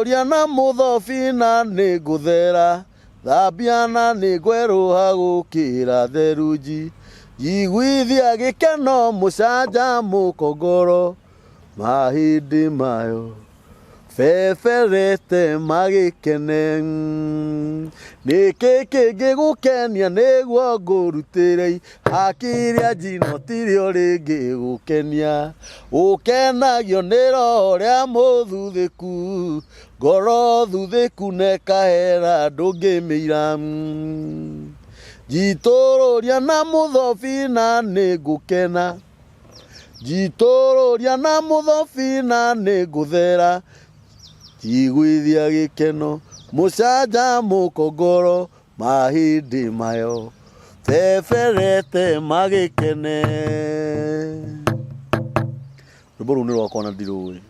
Jitũrũria na mũthobi na nĩngũthera, thambia na nĩngwerũha gũkĩra therunji, njiguithia gĩkeno mũcanjamũko ngoro, mahĩndĩ mayo feferete magĩkene. Nĩkĩ kĩngĩgũkenia nĩguo ngũrutĩre, hakĩrĩa njino tirĩo rĩngĩgũkenia, ũkenagio nĩ roho rĩa mũthuthĩku, ngoro thuthĩku nekahera ndũngĩmĩira. Njitũrũria na mũthobi na nĩngũkena, njitũrũria na mũthobi na nĩngũthera, njiguithia gĩkeno mũcanjamũko ngoro, mahĩndĩ mayo feferete magĩkene. Rwĩmbo rũu nĩ rwakwa na ndirũĩ,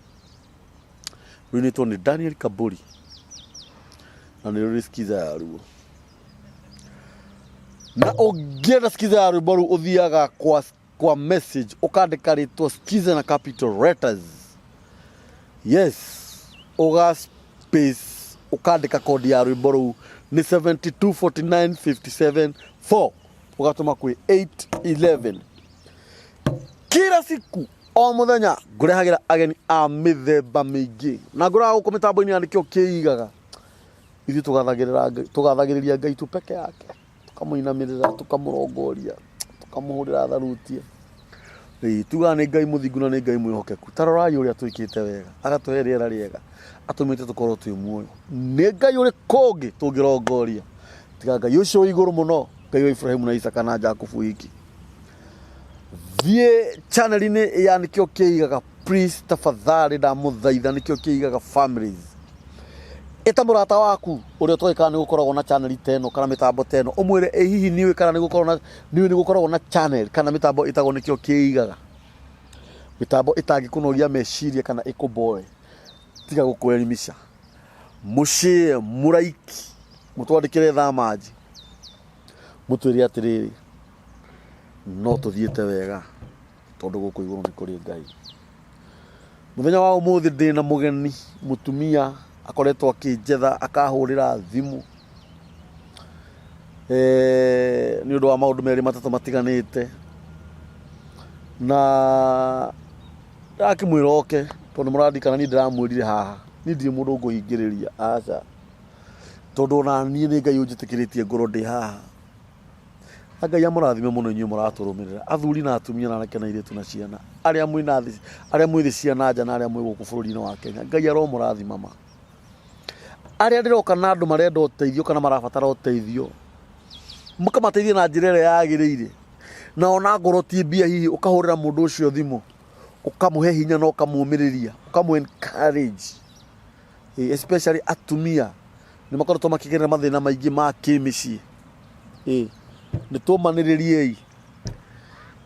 rũinĩtwo nĩ Daniel Kaburi na nĩ rũrĩ skiza ya ruo. Na ũngĩenda skiza ya rwĩmbo rũu ũthiaga kwa message ũkandĩka rĩtwa skiza na capital letters, yes, ũga space ukandika kodi ya rwĩmbo rũu nĩ 7249574 ũgatũma kwĩ 811. Kila siku o mũthenya ngũrehagĩra ageni a mĩthemba mĩingĩ, na ngũraga gũkũ mĩtambo-inĩ ya nĩkĩo kĩigaga, ithuĩ tũgathagĩrĩria Ngai tu peke yake, tũkamũinamĩrĩra, tũkamũrongoria, tũkamũhũrĩra tharuti. Tugaga nĩ Ngai mũthingu na nĩ Ngai mwĩhokeku. Ta rorai ũrĩa twĩkĩte wega, agatũhe rĩera rĩega, atũmĩte tũkorwo twĩ muoyo. Nĩ Ngai ũrĩkũ ũngĩ tũngĩrongoria tiga Ngai ũcio wĩ igũrũ mũno, Ngai wa Ibrahimu na Isaka na Jakubu wiki. Thiĩ channel-inĩ ya nĩkĩo kĩigaga, please tafadhali ndamũthaitha, nĩkĩo kĩigaga families. Ĩta mũrata waku ũrĩa ũtoĩ kana nĩgũkoragwo na channel ta ĩno kana mĩtambo ta ĩno, ũmwĩre ĩ hihi nĩũĩ kana nĩgũkoragwo na channel kana mĩtambo ĩtagwo nĩkĩo kĩigaga, mĩtambo ĩtangĩkũnogia meciria kana ĩkũboe, tiga gũkwelimisha. Mũshare, mũraiki, mũtwandĩkĩre thamaji, mũtwĩre atĩrĩrĩ, no tũthiĩte wega tondũ gũkũ igũrũ nĩ kũrĩ Ngai. Mũthenya wa ũmũthĩ ndĩna mũgeni mũtumia akoretwo akĩnjetha akahũrĩra thimũ nĩ ũndũ wa maũndũ merĩ matatũ matiganĩte, na ndakĩmwĩra oke tondũ mũrandikana niĩ ndĩramwĩrire haha niĩ ndirĩ mũndũ ngũhingĩrĩria, aca, tondũ ona niĩ nĩ Ngai ũnjĩtĩkĩrĩtie ngoro ndĩ haha. Ngai amũrathime mũno inyuĩ mũratũrũmĩrĩra, athuri na atumia na anake na airĩtu na ciana, arĩa mwĩ thĩ cia nanja na arĩa mwĩ gũkũ bũrũri-inĩ wa Kenya. Ngai aromũrathima ma. Arĩa ndĩroka na andũ marenda ũteithio kana marabatara ũteithio, mũkamateithia na njĩra ĩrĩa yagĩrĩire, na ona ngoro ti mbia, hihi ũkahũrĩra mũndũ ũcio thimũ, ũkamũhe hinya na ũkamũmĩrĩria, ũkamũ-encourage. Especially atumia nĩ makoretwo makĩgerera mathĩna maingĩ ma kĩmĩciĩ. Nĩ tũmanĩrĩriei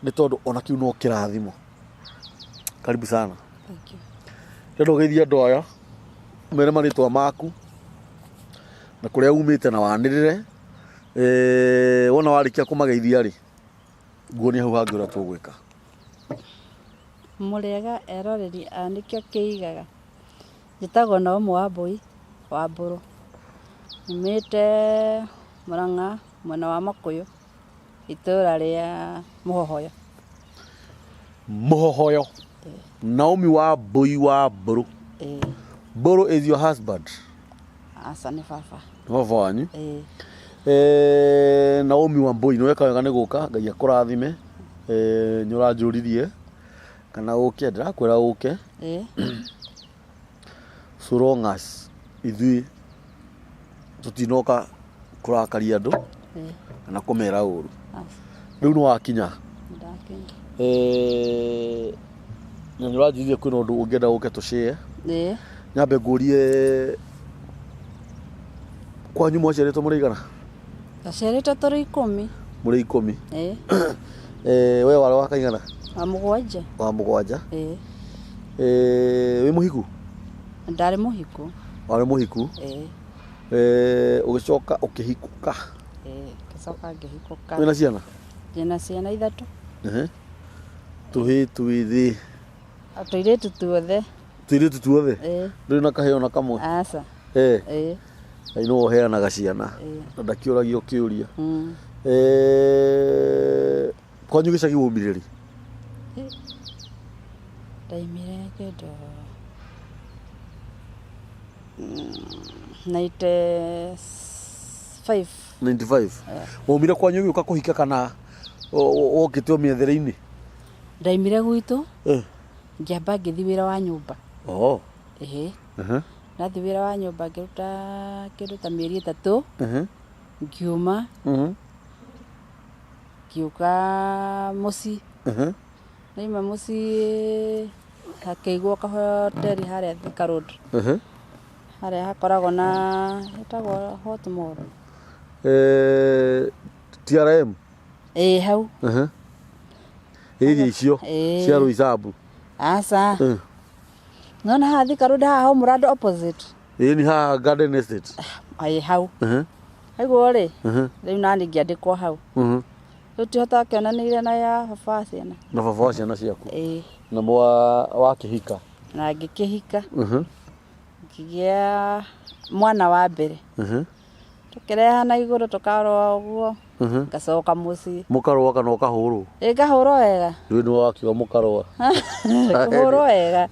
nĩ tondũ ona kĩu no kĩrathimo. Karibu sana. Thank you. Rĩrĩa ũgeithia andũ aya mere marĩtwa maku na kũrĩa umĩte na wanĩrĩre, wona warĩkia kũmageithia rĩ, nguonia hau hangĩ ũrĩa tũgwĩka. Mũrĩega eroreri a nĩkĩo kĩigaga, njĩtagwo Naomi Wambui wa Mbũrũ, nyumĩte Mũrang'a mwena wa Makũyũ, itũra rĩa Mũhohoyo. Mũhohoyo. Naomi Wambui wa Mbũrũ. Mbũrũ is your husband? Aca nĩ baba. Baba wanyu? Naomi Wambui, nĩweka wega nĩ gũka, Ngai akũrathime. Nĩ ũranjũririe kana ũke, ndĩrakwĩra ũke. So long as ithuĩ tũtinoka kũrakaria andũ na kũmera ũru. Rĩu nĩ wakinya. Na nĩ ũranjũririe kwĩna ũndũ ũngĩenda ũke tũshare. Nyambe ngũrie, kwanyu mwaciarĩtwo mũrĩ igana? Twaciarĩtwo tũrĩ 10. Mũrĩ 10? We warĩ wa kaigana? Wa mũgwanja. Wa mũgwanja? Wĩ mũhiku? Ndarĩ mũhiku. Warĩ mũhiku? Ũgĩcoka ũkĩhikũka? Ngĩcoka ngĩhikũka. Wĩna ciana? Ndĩna ciana 3. Tũhĩ twĩ thĩ? Tũirĩtu tuothe Tuiritu tuothe nduri na kaheo na kamwe aca ai no heanaga ciana na ndakiũragio kĩũria kwanyu gĩcagi wũmbire rĩ ndaimire kĩndũ 95 waumire kwanyu ũgĩũka kũhika kana wokĩte o mĩethere-inĩ ndaimire gwitũ ngĩamba ngĩthi wĩra wa nyũmba ndathi wĩra wa nyũmba ngĩruta kĩndũ ta mĩeri 3 ngiuma ngĩũka mũciĩ naima mũciĩ hakĩigwo kahoteri harĩa Thika Road harĩa hakoragwo na hetagwo Hotmore TRM hau area icio cia Roysambu aca nona haha Thika Road haha Homrand opposite ni haha Garden Estate hau aiguo rĩ rĩu nani ngĩandĩkwo hau rĩu tihota kĩonanĩire na ya baba wa ciana na baba wa ciana ciaku na wakĩhika na ngĩkĩhika ngĩgĩa mwana wa mbere tũkĩreha na igũrũ tũkarũa ũguo ngacoka mũciĩ mũkarũa kana ũkahũrwo ngahũrwo wega rĩu nĩ wakiuga mũkarũa kũhũrwo wega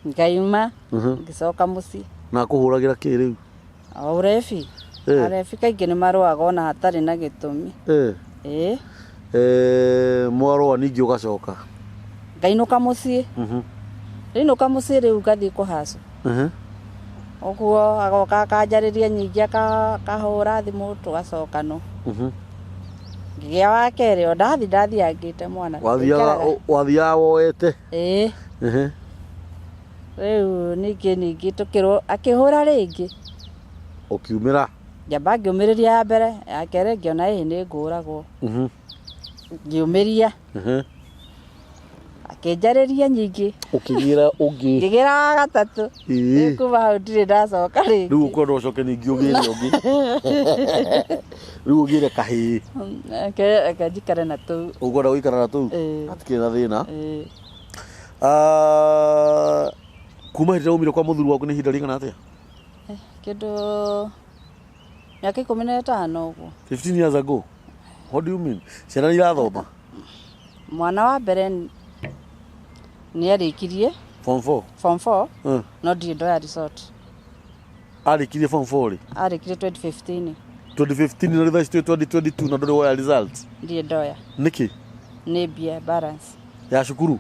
ngaima ngĩcoka mũciĩ na kũhũragĩra kĩ rĩu ũrebi arebi kaingĩ nĩ marũaga ona hatarĩ na gĩtũmi mwarũa ningĩ ũgacoka ngainũka mũciĩ ndainũka mũciĩ rĩu ngathiĩ kũhacũ ũguo agoka akanjarĩria nyingĩ akahũra thimũ tũgacoka no ngĩgĩa wa kerĩ o ndathiangĩte mwana wathiaga woete rĩu ningĩ akĩhũra rĩngĩ ũkiumĩra njamba ngĩũmĩrĩria ya mbere ya kerĩ ngĩona nĩ ngũragwo ngĩũmĩria akĩnjarĩria nyingĩ ũkĩgĩra ũngĩ ngĩgĩra wa gatatũ kuma hau ndirĩ ndacoka rĩngĩ rĩu ũkwenda ũcoke ningĩ ũgĩre ũngĩ rĩu ũgĩre kahĩĩ reke njikare na tũu ũkwenda gũikara na tũu hatikĩrĩ na thĩna kuma hĩndĩ ĩrĩa waumire kwa mũthuri waku nĩ ihinda rĩigana atĩa kĩndũ mĩaka 15 ũguo 15 years ago what do you mean ciana irathoma mwana wa mbere nĩ arĩkirie form 4 no ndirĩ ndoya resort arĩkirie form 4 rĩ arĩkirie 2015 na rĩthaa 2022 na ndũrĩ woya results ndirĩ ndoya nĩkĩ nĩ mbia balance ya cukuru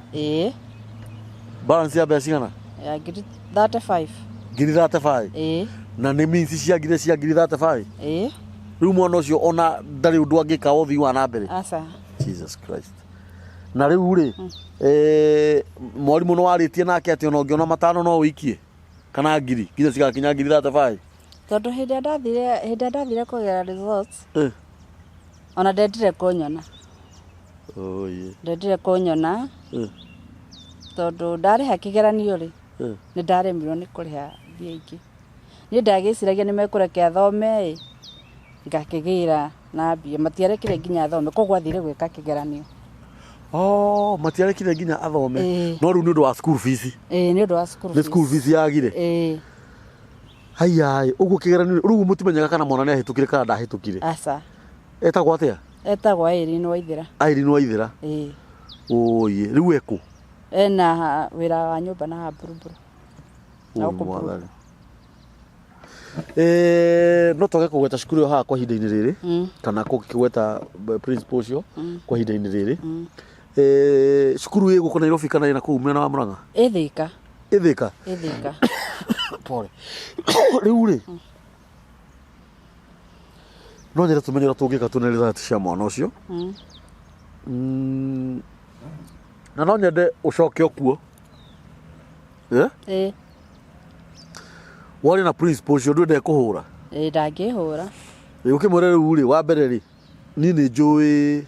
balance ya mbia cigana ya ngiri 35 ngiri 35 na nĩ means cia ngiri 35 rĩu mwana ũcio ona ndarĩ ũndũ angĩka ũthii wa na mbere aca Jesus Christ na rĩu rĩ mwarimũ nĩ warĩtie nake atĩ ona ũngĩona matano no ũikie kana ngiri nginya cigakinya ngiri 35 tondũ hĩndĩ ndathire kũgera results ona ndendire kũnyona ndendire kũnyona tondũ ndarĩha kĩgeranio rĩ nĩ ndaremirwo nĩ kũrĩha mbia ingĩ niĩ ndagĩciragia nĩ mekũreke athome ngakĩgĩra na mbia matiarekire nginya athome koguo athire gwĩka kĩgeranio matiarekire nginya athome no rĩu nĩ ũndũ wa school fees nĩ ũndũ wa school fees nĩ school fees yagire hayai ũguo kĩgeranio rĩu mũtimenyaga kana mwana nĩ ahĩtũkire kana ndahĩtũkire aca etagwo atĩa etagwo Irene Waithĩra Irene Waithĩra ũyĩ rĩu ekũ ena wĩra wa nyũmba na Hamburuburu no twage kũgweta cukuru ĩyo haha kwa ihinda-inĩ rĩrĩ kana kũgweta principal ũcio kwa ihinda-inĩ rĩrĩ cukuru ĩ gũkũ Nairobi kana ĩna kũu mwena wa Mũrang'a ĩthĩka pole rĩu rĩ no nyende tũmenye ũrĩa tũngĩka tuone result cia mwana ũcio na no nyende ũcoke okuo warĩ na principal ũcio ndwendete kũhũra ndangĩhũra ũkĩmwĩra rĩu rĩ wa mbere rĩ niĩ nĩ njũĩ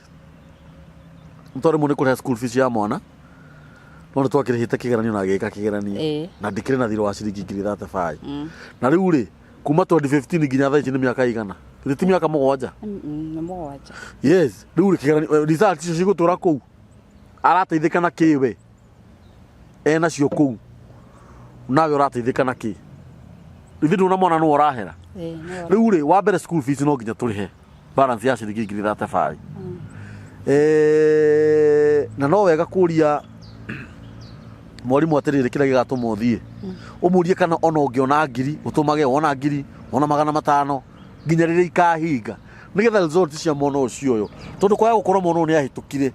tondũ rĩmwe nĩ kũrĩha school fees ya mwana no nĩ twakĩrĩhĩte kĩgeranio na agĩka kĩgeranio na ndikĩrĩ na thirĩ wa ciringi ngiri 35 na rĩu rĩ kuma 2015 nginya thaa ici nĩ mĩaka igana githĩ ti mĩaka 7 nĩ 7 yes rĩu rĩ kĩgeranio result icio cigũtũra kũu arateithĩka na kĩwe enacio kũu nawe ũrateithĩka na kĩ ithe ndũna mwana nũ ũrahera rĩu rĩ wa mbere school fees no nginya tũrĩhe balance ya ciringi ngiri 35 na no wega kũria mwarimũ atĩrĩrĩ kĩrĩa gĩgatũma ũthiĩ ũmũrie kana ona ũngĩona ngiri ũtũmage ona ngiri ona 500 nginya rĩrĩa ikahinga nĩgetha result cia mwana ũcio ũyũ tondũ kwaga gũkorwo mwana ũyũ nĩahĩtũkire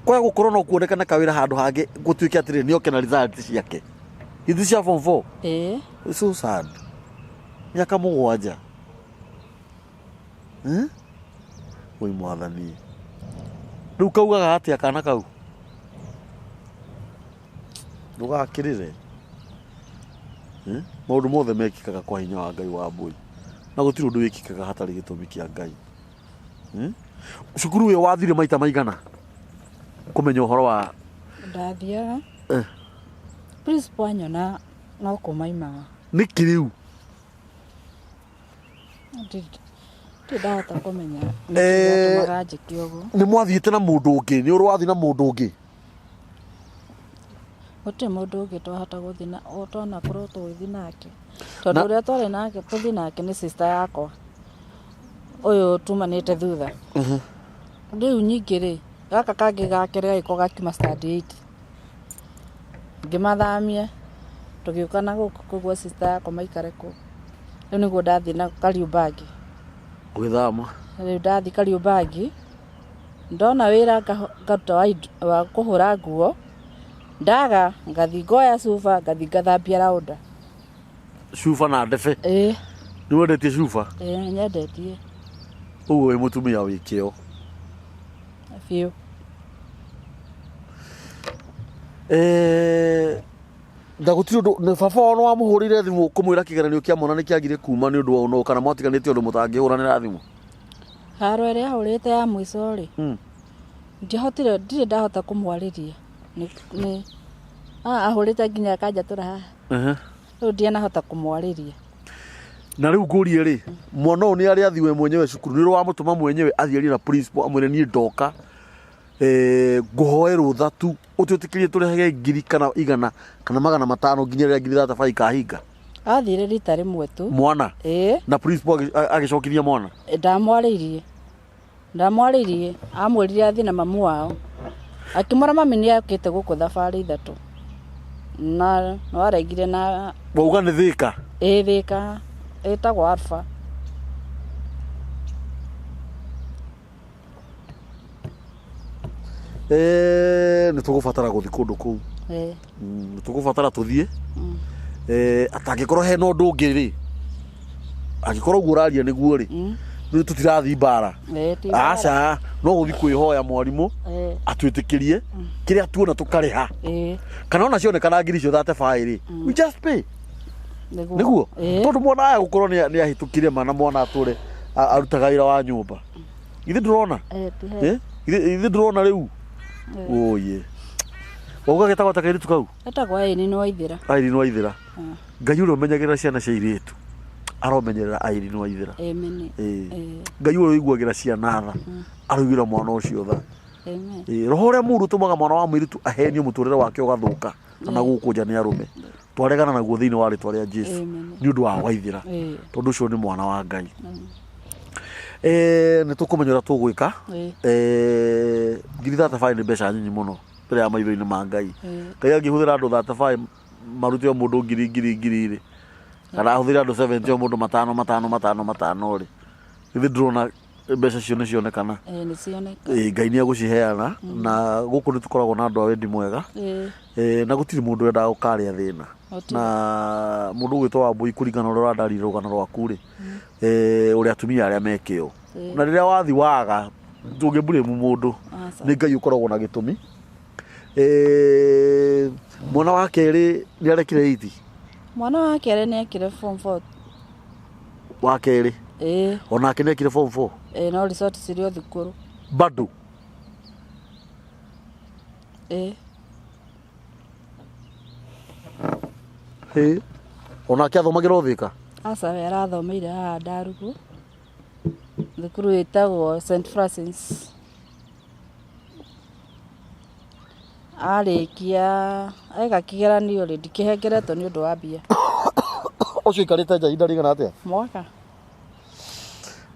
kwaga gũkorwo no kuonekana kawĩra handũ hangĩ gũtuĩke atĩrĩrĩ nĩoke na result ciake ithi cia form 4 so sad miaka 7 wĩ mwathani rĩu kaugaga atĩa kana kau ndũgakĩrĩre maũndũ mothe mekĩkaga kwa hinya wa Ngai wa mbũri na gũtirĩ ũndũ wĩkĩkaga hatarĩ gĩtũmi kĩa Ngai cukuru ũyũ wathire maita maigana kũmenya ũhoro wa ndathiaga principal anyona no kũmaimaga nĩkĩ rĩu ndahota kũmenya nĩtũmaga njĩke ũguo nĩ mwathiĩte na mũndũ ũngĩ nĩ ũrĩ wathiĩ na mũndũ ũngĩ gũtirĩ mũndũ ũngĩ twahota gũthiĩ na twana korwo tũgĩthiĩ nake tondũ ũrĩa twarĩ nake tũthiĩ nake nĩ sister yakwa ũyũ tumanĩte thutha rĩu nyingĩ rĩ gaka kangĩ gake gagĩkorwo gakiuma stand 8 ngĩmathamia tũgĩũka na gũkũ kũguo sister yakwa maikare kũ rĩu nĩguo ndathiĩ na Kariombangi gwĩthama rĩu ndathiĩ Kariombangi ndona wĩra ngaruta wa kũhũra nguo ndaga ngathi ngoya cuba ngathi ngathambia raunda cuba na ndebe nĩ wendetie cuba nyendetie ũguo wĩ mũtumia wĩ kĩo biũ ndagũtirĩ ũndũ nĩ baba wao nĩ wamũhũrĩire thimũ kũmwĩra kĩgeranio kĩa mwana nĩ kĩagire kuma nĩ ũndũ wa ũno kana mwatiganĩte ũndũ mũtangĩhũranĩra thimũ haro ĩrĩa ahũrĩte ya mũico rĩ ndiahotire ndirĩ ndahota kũmwarĩria nĩ ahũrĩte nginya akanjatũra haha rĩu ndianahota kũmwarĩria na rĩu ngũrie rĩ mwana ũyũ nĩ arĩ athiĩ we mwenyewe cukuru nĩ wamũtũma mwenyewe athiĩ arie na principal amwĩre niĩ ndoka ngũhoe rũtha tu ũtwĩtĩkĩrie tũrĩhage ngiri kana igana kana 500 nginya rĩrĩa ngiri 35 ikahinga athire rita rĩmwe tu mwana na principal agĩcokirie mwana ndamwarĩirie amwĩrire athiĩ na mamu wao akĩmwĩra mami nĩokĩte gũkũ thabarĩ 3 na no araigire na wauga nĩ Thĩka Thĩka ĩtagwo Alpha nĩ tũgũbatara gũthiĩ kũndũ kũu nĩ tũgũbatara tũthiĩ atangĩkorwo hena ũndũ ũngĩ rĩ angĩkorwo guo ũraria nĩguo rĩ rĩu tũtirathiĩ mbara aca no gũthiĩ kwĩhoya mwarimũ atwĩtĩkĩrie kĩrĩa tuona tũkarĩha kana ona cionekana ngiri icio 35 rĩ we just pay nĩguo tondũ mwana aya gũkorwo nĩ ahĩtũkire mana mwana atũre arutaga wĩra wa nyũmba ithe ndũrona ithe ndũrona rĩu oye wauga getagwo ta kairitu kau etagwo Irene Waithĩra Ngai ũrĩa ũmenyagĩrĩra ciana cia airĩtu aromenyerera Irene Waithĩra Ngai ũrĩa ũiguagĩra ciana tha aroigĩra mwana ũcio tha roho ũrĩa mũũru ũtũmaga mwana wa mũirĩtu ahenio mũtũrĩre wake ũgathũka kana gũkũ nja nĩ arũme twaregana naguo thĩinĩ wa rĩtwa rĩa Jesũ nĩ ũndũ wa Waithĩra tondũ ũcio nĩ mwana wa Ngai nĩ tũkũmenya ũrĩa tũgwĩka ngiri 35 nĩ mbeca nyinyi mũno mbere ya maitho-inĩ ma Ngai Ngai angĩhũthĩra andũ 35 marute o mũndũ ngiri rĩ kana ahũthĩre andũ 70 o mũndũ 5 rĩ ithe ndĩrona mbeca cio nĩ cionekana Ngai nĩ agũciheana na gũkũ nĩ tũkoragwo na andũ a wendi mwega na gũtirĩ mũndũ wendaga gũkarĩa thĩna na mũndũ ũgwĩtwo Wambũi kũringana ũrĩa ũrandarire rũgano rwaku rĩ ũrĩa atumia arĩa mekĩo na rĩrĩa wathi waga ndũngĩmburĩmu mũndũ nĩ Ngai ũkoragwo na gĩtũmi mwana wa kerĩ nĩ arekire 8 mwana wa kerĩ nĩ ekire form 4 wa kerĩ onake nĩ ekire form 4 no resort cirĩ o thukuru bado onake athomagĩra o Thĩka aca we arathomeire haha Ndarugu thukuru ĩtagwo St Francis arĩkia eka kĩgeranio rĩ ndikĩhengeretwo nĩ ũndũ wa mbia. Ũcio ikarĩte nja ihinda rĩigana atĩa? Mwaka.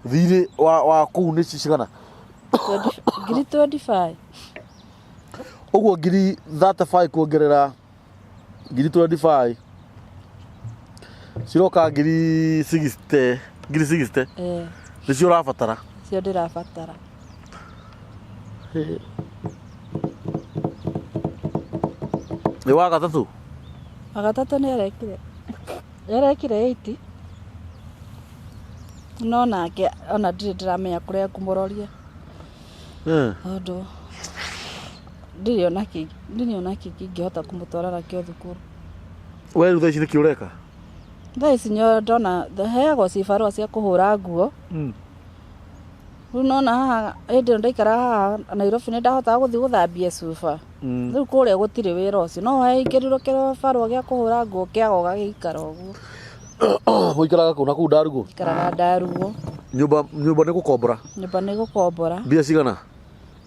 Thirĩ wa kũu nĩ cigana? Ngiri 25. Ũguo ngiri 35 kuongerera ngiri 25 ciroka ngiri 60. Ngiri 60? Nĩcio ũrabatara? Cio ndĩrabatara. Nĩ wa gatatũ? Wa gatatũ nĩarekire 80. No nake ona ndirĩ ndĩramenya kũrĩa ngũmũroria. Tondũ ndirĩ ona kĩngĩ ingĩhota kũmũtwara nakĩo thukuru. We rĩu thaa ici nĩkĩ ũreka? Thaa ici ndona heagwo cibarũa cia kũhũra nguo. Rĩu nona haha hĩndĩ ĩyo ndaikara haha Nairobi nĩndahotaga gũthiĩ gũthambia cuba. Rĩu kũrĩa gũtirĩ wĩra ũcio. No hekĩrirwo kĩbarũa gĩa kũhũra nguo kĩaga ũgagĩikara ũguo. Mũikaraga kũ na kũu Ndarugu? Ikaraga Ndarugu. Nyũmba nĩ gũkombora? Nyũmba nĩ gũkombora. Mbia cigana?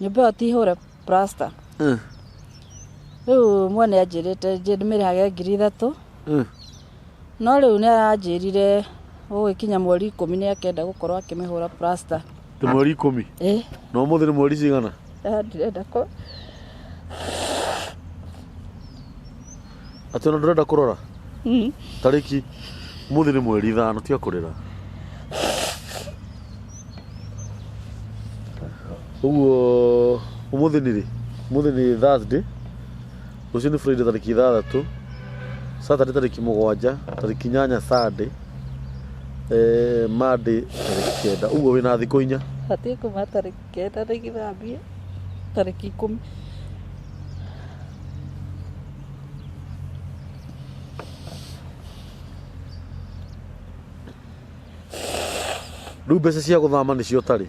Nyũmba ĩyo ti hũre plasta. Rĩu mwene anjĩrĩte ndĩmĩrĩhage ngiri 3. No rĩu nĩaranjĩrire gũgĩkinya mweri 10 nĩakenda gũkorwo akĩmĩhũra plasta. Nĩ mweri 10? No ũmũthĩ nĩ mweri cigana? Ndirenda Atĩ ona ndũrenda kũrora? Tarĩki ũmũthĩ nĩ mweri 5 tiga kũrĩra. Ũguo ũmũthĩ nĩ rĩ? Ũmũthĩ nĩ Thursday, rũciũ nĩ Friday tarĩki 6, Saturday tarĩki 7, tarĩki 8 Sunday, Monday tarĩki 9. Ũguo wĩna thikũ 4. Batiĩ kuma tarĩki 9 nĩgĩthambie tarĩki 10. Rĩu mbeca cia gũthama nĩcio tarĩ?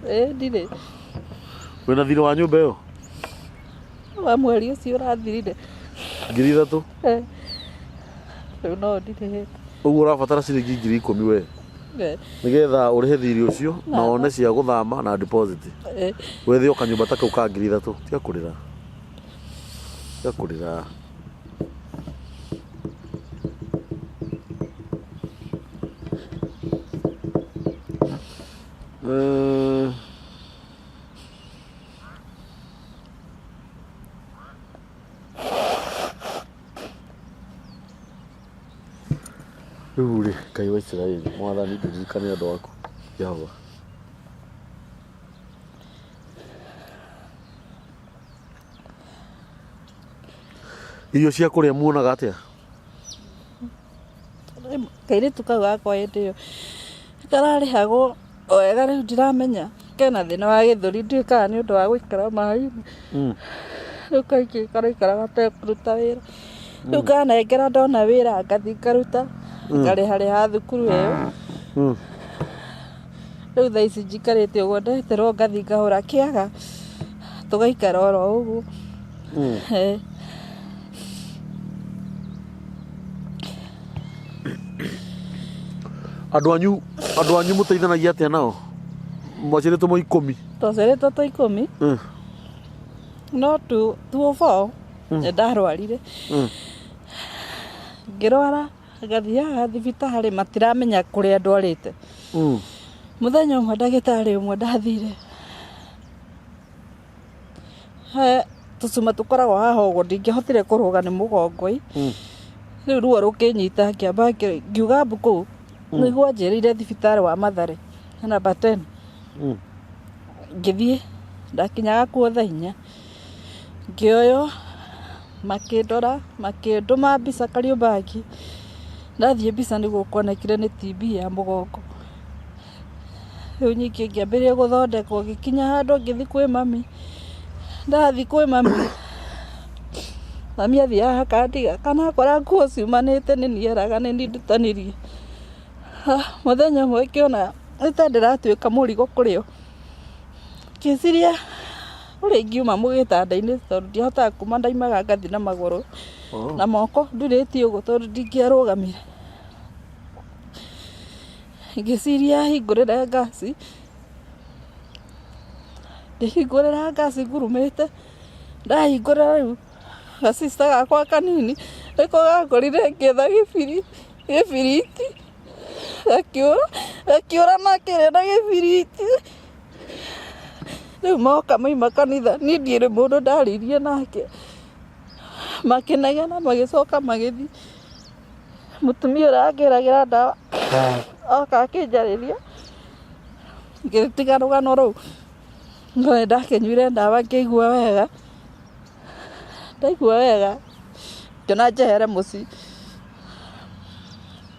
Ndirĩ. Wĩna thirĩ wa nyũmba ĩyo? Wa mweri ũcio ũrathirire. Ngiri 3? Rĩu no ndirĩhĩte. Ũguo ũrabatara ciringi ngiri 10 we? Nĩgetha ũrĩhe thirĩ ũcio na one cia gũthama na deposit. Wethe o kanyũmba ta kau ka ngiri 3 tiga kũrĩra. Tiga kũrĩra. Rĩu rĩ Ngai wa Isiraeli Mwathani ndirikane andũ aku Jehova. Irio cia kũrĩa muonaga atĩa? Kairĩtu kau gakwa hĩndĩ ĩyo kararĩhagwo o wega. Rĩu ndiramenya kena thĩna wa gĩthũri ndiũĩ kana nĩ ũndũ wa gũikara maaĩ-inĩ. Rĩu kaingĩ karaikara gatekũruta wĩra. Rĩu kanengera ndona wĩra ngathiĩ ngaruta ngarĩharĩha thukuru ĩyo. Rĩu thaa ici njikarĩte ũguo ndeterwo ngathiĩ ngahũra kĩaga tũgaikara oro ũguo. Andũ anyu mũteithanagia atĩa nao? Mwacerĩtwo mo 10? Twacerĩtwo twa 10. No 204 nĩndarwarire. Ngĩrwara ngathiaga thibitarĩ matiramenya kũrĩa ndwarĩte. Mũthenya ũmwe ndagĩtarĩ ũmwe ndathire, tũcuma tũkoragwo haha ũguo ndingĩhotire kũrũga nĩ mũgongo. Rĩu ruo rũkĩnyita ngĩamba ngiuga mbũkũ. Nĩguo anjĩrĩire thibitarĩ wa Mathare namba 10. Ngĩthiĩ ndakinyaga kuo thaa 4. Ngĩoywo makĩndora makĩndũma mbica Kariombangi. Ndathiĩ mbica nĩguo kuonekire nĩ TB ya mũgongo. Rĩu nyingĩ ngĩambĩrĩria gũthondekwo ngĩkinya handũ ngĩthiĩ kwĩ mami. Ndathiĩ kwĩ mami, mami athiaga akandiga kana akora nguo ciumanĩte nĩ niĩ eraga nĩ niĩ ndutanĩrie. Mũthenya ũmwe ngĩona ta ndĩratuĩka mũrigo kũrĩ o. Ngĩciria ũrĩa ingiuma mũgĩtanda-inĩ tondũ ndihotaga kuma ndaimaga ngathiĩ na magũrũ. Na moko ndurĩtie ũguo tondũ ndingĩarũgamire. Ngĩciria hingũrĩre ngasi. Ndĩhingũrĩra ngasi ngurumĩte ndahingũra rĩu gacista gakwa kanini nĩko gakorire ngĩetha gĩbiriti gakiũra makĩrĩ na gĩbiriti rĩu moka maima kanitha niĩ ndirĩ mũndũ ndaririe nake makĩnegena magĩcoka magĩthiĩ mũtumia ũrĩa angĩragĩra ndawa oka akĩnjarĩria ngĩtiga rũgano rũu no nĩndakĩnyuire ndawa ngĩigua wega ndaigua wega ngĩona njehere mũciĩ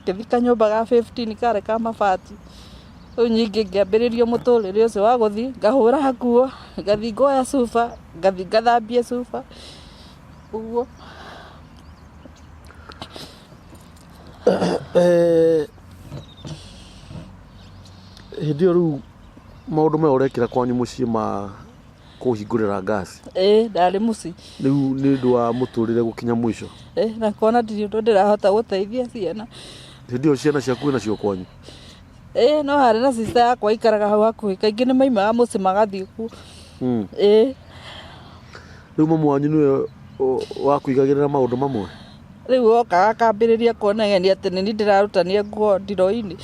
ngĩthiĩ kanyũmba ga 15 karĩ ka mabati rĩu ningĩ ngĩambĩrĩria mũtũrĩre ũcio wa gũthiĩ ngahũra nguo ngathiĩ ngoya cuba ngathiĩ ngathambia cuba ũguo hĩndĩ ĩyo rĩu maũndũ maya ũrekĩra kwanyu mũciĩ ma kũhingũrĩra ngasi ndarĩ mũciĩ rĩu nĩ ũndũ wa mũtũrĩre gũkinya mũico na kuona ndirĩ ũndũ ndĩrahota gũteithia ciana hĩndĩ ĩyo ciana ciaku nacio kwanyu no harĩ na sister yakwa ikaraga hau hakuhĩ kaingĩ nĩ maimaga mũciĩ magathiĩ kuo rĩu mamu wanyu nĩwe wakuigagĩrĩra maũndũ mamwe rĩu okaga akambĩrĩria kuonagenia atĩ nĩ niĩ ndĩrarutania nguo ndiro-inĩ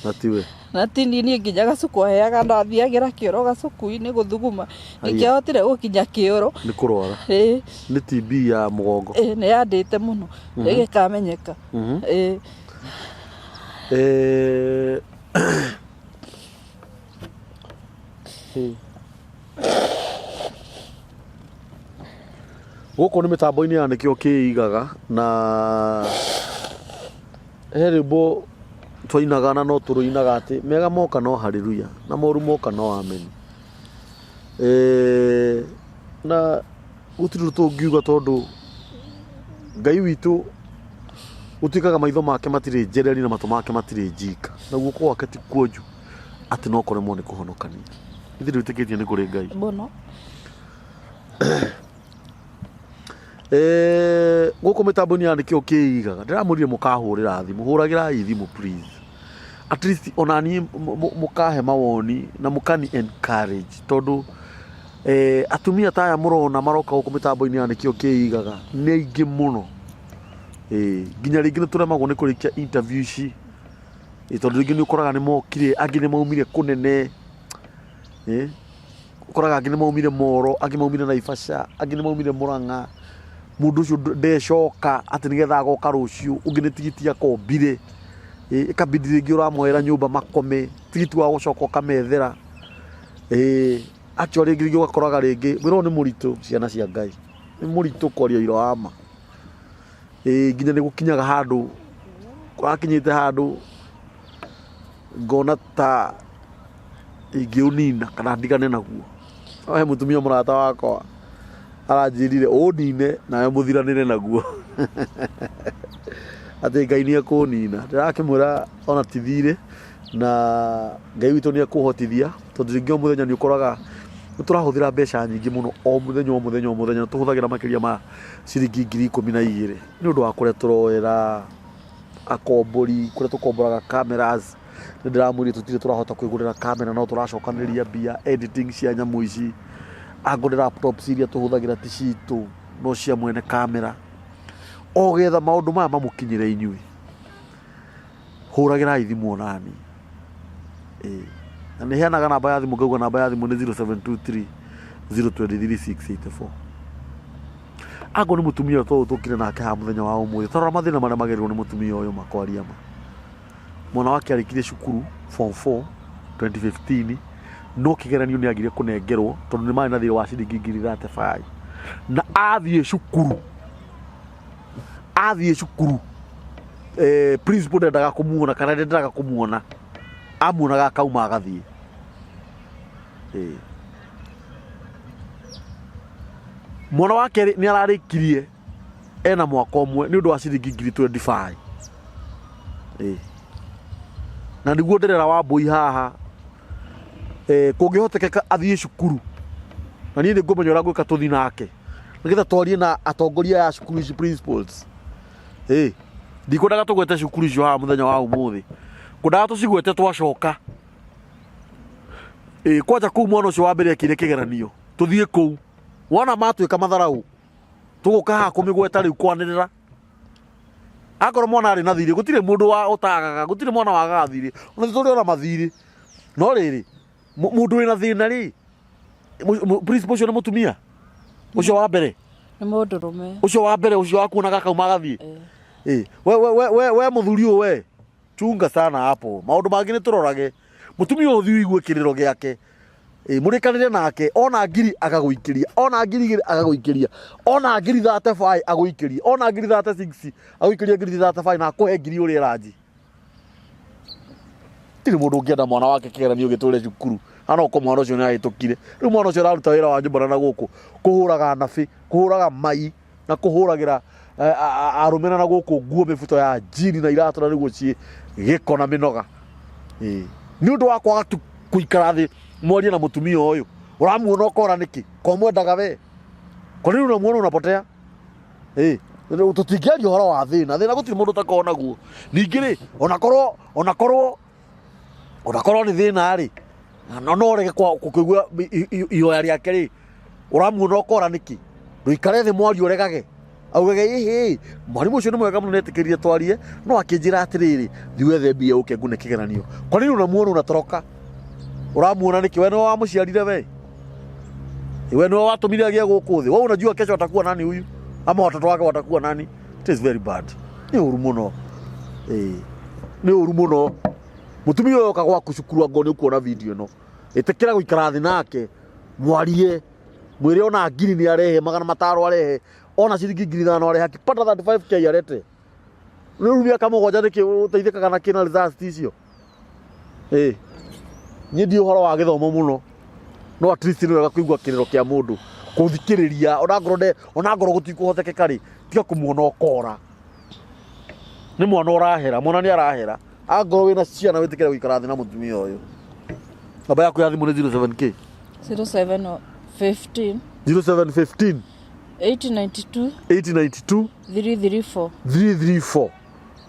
na tiwe na ti niĩ nginya gacuku aheaga ndathiagĩra kĩoro gacuku-inĩ gũthuguma ndingĩahotire gũkinya kĩoro nĩ kũrwara nĩ TB ya mũgongo nĩ yandĩte mũno ĩgĩkamenyeka gũkũ nĩ mĩtambo-inĩ ya nĩkĩo kĩigaga na he rwĩmbo twainaga na no tũrũinaga atĩ mega moka no haleluya na moru moka no amen na gũtirĩ ũndũ tũngiuga tondũ Ngai witũ gũtuĩkaga maitho make matirĩ njereri na matũ make matirĩ njika na guoko gwake ti kuonju atĩ no kũremwo nĩ kũhonokania ithuĩ nĩwĩtĩkĩtie nĩ kũrĩ Ngai mũno gũkũ mĩtambo-inĩ ya nĩkĩo kĩigaga ndĩramũrire mũkahũrĩra thimũ hũragĩrai thimũ please at least onaniĩ mũkahe mawoni na mũkani encourage tondũ atumia ta aya mũrona maroka gũkũ mĩtambo-inĩ ya nĩkĩo kĩigaga nĩ aingĩ mũno nginya rĩngĩ nĩtũremagwo nĩ kũrĩkia interview ici tondũ rĩngĩ nĩ ũkoraga nĩ mokire angĩ nĩ maumire kũnene ũkoraga angĩ nĩ maumire Moro angĩ maumire Naivasha angĩ nĩ maumire Mũrang'a mũndũ ũcio ndecoka atĩ nĩgetha agoka rũciũ ũngĩ nĩ tigiti akombire ĩkabidi rĩngĩ ũramoera nyũmba makome tigiti wa gũcoka ũkamethera actually rĩngĩ ũgakoraga rĩngĩ wĩra nĩ mũritũ ciana cia Ngai nĩ mũritũ kwaria ira wa ma nginya nĩ gũkinyaga handũ kũrakinyĩte handũ ngona ta ingĩũnina kana ndigane naguo he mũtumia mũrata wakwa aranjĩrire ũnine nawe mũthiranĩre naguo atĩ Ngai nĩ ekũnina ndĩrakĩmwĩra ona ti thirĩ na Ngai witũ nĩ ekũhotithia tondũ rĩngĩ o mũthenya nĩ ũkoraga nĩtũrahũthĩra mbeca nyingĩ mũno o mũthenya tũhũthagĩra makĩria ma ciringi 12,000 nĩ ũndũ wa kũrĩa tũroera akombori kũrĩa tũkomboraga cameras nĩ ndĩramwĩrire tũtirĩ tũrahota kwĩgũrĩra kamera no tũracokanĩrĩria mbia editing cia nyamũ ici angorĩ laptops iria tũhũthagĩra ti citũ no cia mwene kamera o getha maũndũ maya mamũkinyĩre inyuĩ hũragĩrai thimũ onani na nĩ heanaga namba ya thimũ ngauga namba ya thimũ nĩ 0723 023 684 angorĩ nĩ mũtumia ũyũ tũkire nake haha mũthenya wa ũmũthĩ tarora mathĩna marĩa magereirwo nĩ mũtumia ũyũ makwaria ma mwana wake arĩkirie cukuru form 4 2015 no kĩgeranio nĩ agire kũnengerwo tondũ nĩ marĩ na thirĩ wa ciringi 35 na athiĩ cukuru principal ndendaga kũmuona kana ndendaga kũmuona amuonaga akauma agathiĩ mwana wake nĩ ararĩkirie ena mwaka ũmwe nĩ ũndũ wa ciringi 25 na nĩguo nderera wa mbũi haha kũngĩhotekeka athiĩ cukuru na niĩ nĩ ngũmenya ũrĩa ngwĩka tũthi nake nĩgetha twarie na atongoria ya cukuru ici principals ndikwendaga tũgwete cukuru icio haha mũthenya wa ũmũthĩ ngwendaga tũcigwete twacoka kwanja kũu mwana ũcio wa mbere ekire kĩgeranio tũthiĩ kũu wona matuika matharau tuguka ha kumigweta riu kwanirira akoro mwana ari na thiri gutire mundu wa utagaga gutire mwana wa gathiri ona turi ona mathiri no riri mundu wina thina ri principal cio ni mutumia ucio wa mbere ni mundu rume ucio wa mbere ucio akuonaga kauma gathii we muthuri we chunga sana hapo maundu mangi ni turorage mutumia uthi igwe kiriro giake murikanire nake ona ngiri akaguikiria ona ngiri igiri akaguikiria ona ngiri 35 aguikiria ona ngiri 36 aguikiria ngiri 35 na akuhe ngiri uri ranji tiri mundu ungienda mwana wake kigeranio giture cukuru ana uko mwana ucio ni ahitukire riu mwana ucio araruta wira wa nyumba na guku kuhuraga nabi kuhuraga mai na kuhuragira arumena na guku nguo mibuto ya jini na iratu na niguo ci giko na minoga ni undu wa kwaga kuikara thi mwaria na mutumia uyu uramuona ukora niki ko mwendaga we ko ni unamuona unapotea tutingiaria horo wa thina gutiri mundu takona guo ningiri onakorwo ni thina ri no rege kuigua ihoya riake ri uramuona ukora niki nduikare thi mwaria uregage augage mwarimu ucio ni mwega muno netikirie twarie no akinjira atiriri thiwe thembia uke ngune kigeranio ko ni unamuona unatoroka uramuona niki we no wa muciarire we no watumire agia guku thi wewe unajua kesho atakuwa nani huyu ama watoto wake watakuwa nani it is very bad ni uru muno ni uru muno mutumia uyo kagwa kucukuru ngoni kuona video no itikira guikara thi nake mwarie mwire ona ngiri ni arehe magana mataro arehe ona ciringi ngiri 5 arehe akipata 35k arete ni rumia kama goja niki uteithikaga na kina results icio ni ndio horo wa githomo muno no at least ni wega kuigua kiriro kia mundu kuthikiriria ona ngoro gutikuhotekeka ri tiga kumuona ukora ni mwana urahera mwana ni arahera angoro wina ciana witikira guikara thi na mutumia uyu namba yaku ya thimu ni 07k 0715 0715 892 892 334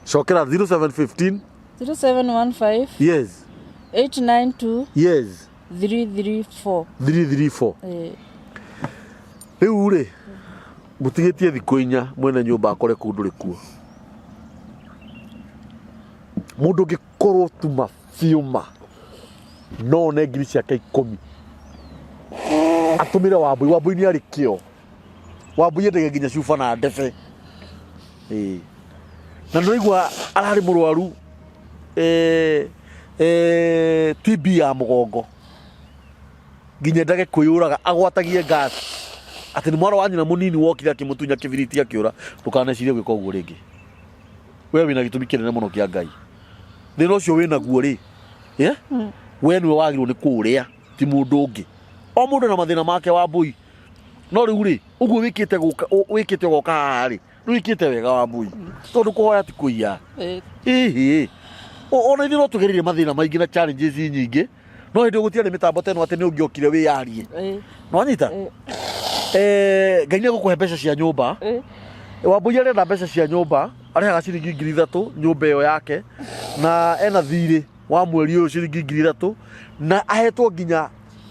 shokera 0715 0715 yes 892 yes 334 riu ri mutigitie thikũ inya mwene nyumba akore kundu rikuo mundu ngikorwo tuma fiuma no ne ngiri ciake 10 atumire wambui ni arikio wambui ndege nginya cuba na ndebe na ndoigwa arari murwaru TB ya mugongo nginya ndage kuyuraga agwatagie gas ati ni mwana wa nyina munini wokire akimutunya kibiriti akiura ndukanecirie gwika uguo ringi we wina gitumi kinene muno kia Ngai thina ucio wina guo ri we niwe wagirwo ni kuria ti mundu ungi o mundu na mathina make wa mbui no riu ri uguo wikite goka hari wikite wega wa mbui tondu kuhoya ti kuiya ona ithuĩ no tũgereire mathĩna maingĩ na challenges nyingĩ no hĩndĩ gũtiarĩ mĩtambo teno atĩ nĩ ũngĩokire wĩyarie no anyita Ngai nĩ egũkũhe mbeca cia nyũmba Wambui arenda mbeca cia nyũmba arehaga ciringi 3,000 nyũmba ĩyo yake na ena thirĩ wa mweri ũyũ ciringi 3,000 na ahetwo nginya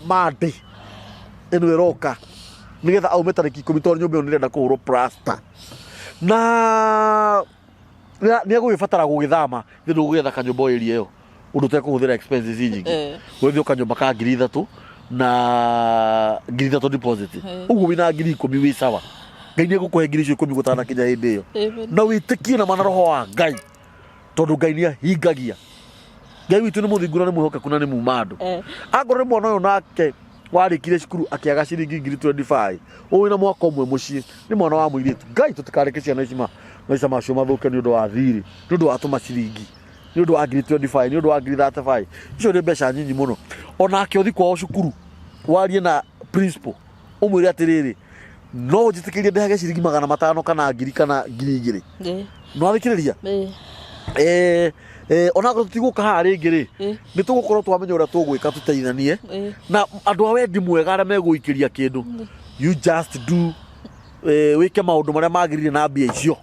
Monday ĩno ĩroka nĩgetha aume tarĩki 10 tondũ nyũmba ĩyo nĩrenda kũhũrwo plaster na nĩ egũgĩbatara gũgĩthama thĩ ndũgũgĩetha kanyũmba area ĩyo ũndũ ũtekũhũthĩra expenses nyingĩ gwethio kanyũmba ka 3,000 na 3,000 deposit ũguo wĩna 10,000 wĩ sawa Ngai nĩ egũkũhe 10,000 gũtanakinya hĩndĩ ĩyo na wĩtĩkie na mana roho wa Ngai tondũ Ngai nĩ ahingagia Ngai witũ nĩ mũthingu na nĩ mwĩhokeku na nĩ muuma andũ angorwo nĩ mwana ũyũ nake warĩkire cukuru akĩaga ciringi 25,000 ũyũ na mwaka ũmwe mũciĩ nĩ mwana wa mũirĩtu Ngai tũtikareke ciana ici maica macio mathũke nĩ ũndũ wa thirĩ nĩ ũndũ wa tũmaciringi nĩ ũndũ wa 25,000 nĩ ũndũ wa 35,000 icio nĩ mbeca nyinyi mũno onake ũthi kwao cukuru warie na principal ũmwĩre atĩrĩrĩ no njĩtĩkĩrie ndĩhage ciringi 500 kana 1,000 kana 2,000 no athikĩrĩria onakorwo tũtigũka haha rĩngĩ rĩ nĩ tũgũkorwo twamenya ũrĩa tũgwĩka tũteithanie na andũ a wendi mwega arĩa megũikĩria kĩndũ you just do wĩke maũndũ marĩa magĩrĩire na mbia icio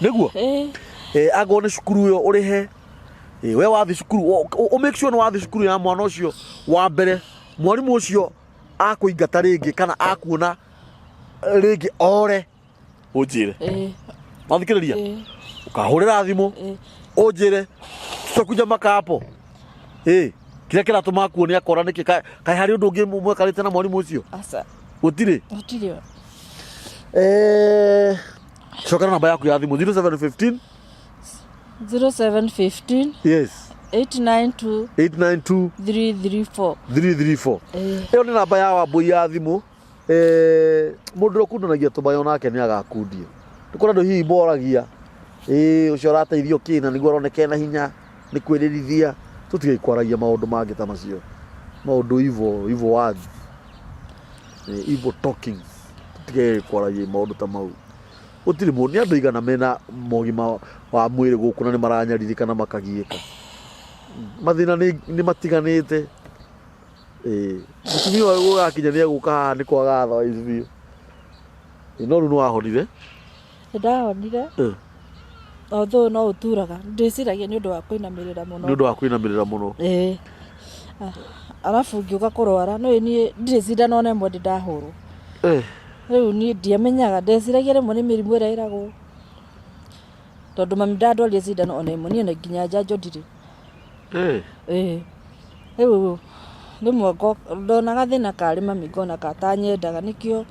nĩguo angorwo nĩ cukuru ũyũ ũrĩhe we wathi cukuru make sure nĩ wathi cukuru ya mwana ũcio wa mbere mwarimũ ũcio akũingata rĩngĩ kana akuona rĩngĩ ore ũnjĩre mathikĩrĩria ũkahũrĩra thimũ ũnjĩre tũtakuja makapo kĩrĩa kĩratũma akuone akora nĩkĩ kaĩ harĩ ũndũ ũngĩ mwekarĩte na mwarimũ ũcio gũtirĩ cokera namba yaku ya thimũ 0715 yes 892 334 ĩyo nĩ namba ya Wambũi ya thimũ. Mũndũ ũkundanagia tũbayo nake nĩ agakundio. Nĩ kũrĩ andũ hihi moragia ũcio ũrateithio kĩna nĩguo aroneke na hinya nĩ kwĩrĩrithia. Tũtige kwaragia maũndũ mangĩ ta macio, maũndũ evil words, evil talking. Tũtige kwaragia maũndũ ta mau. Gũtirĩ mũndũ, nĩ andũ igana mena mogima wa mwĩrĩ gũkũ na nĩ maranyaririkana makagiĩka. Mathĩna nĩ matiganĩte. Mũtumia ũyũ gũgakinya nĩ egũka haha nĩ kwaga tha biũ. No rĩu nĩ wahonire? Nĩndahonire. Although no ũturaga, ndĩciragia nĩ ũndũ wa kũinamĩrĩra mũno. Nĩ ũndũ wa kũinamĩrĩra mũno. Arabu ngĩũka kũrwara, no niĩ ndirĩ cindano ona ĩmwe ndahũrwo. Rĩu niĩ ndiamenyaga, ndeciragia rĩmwe nĩ mĩrimũ ĩrĩa ĩragwo. Tondũ mami ndandwarire cindano ona ĩmwe, niĩ nginya njanjo ndirĩ. Rĩu rĩmwe ndona gathĩna karĩ mami ngona katanyendaga nĩkĩo.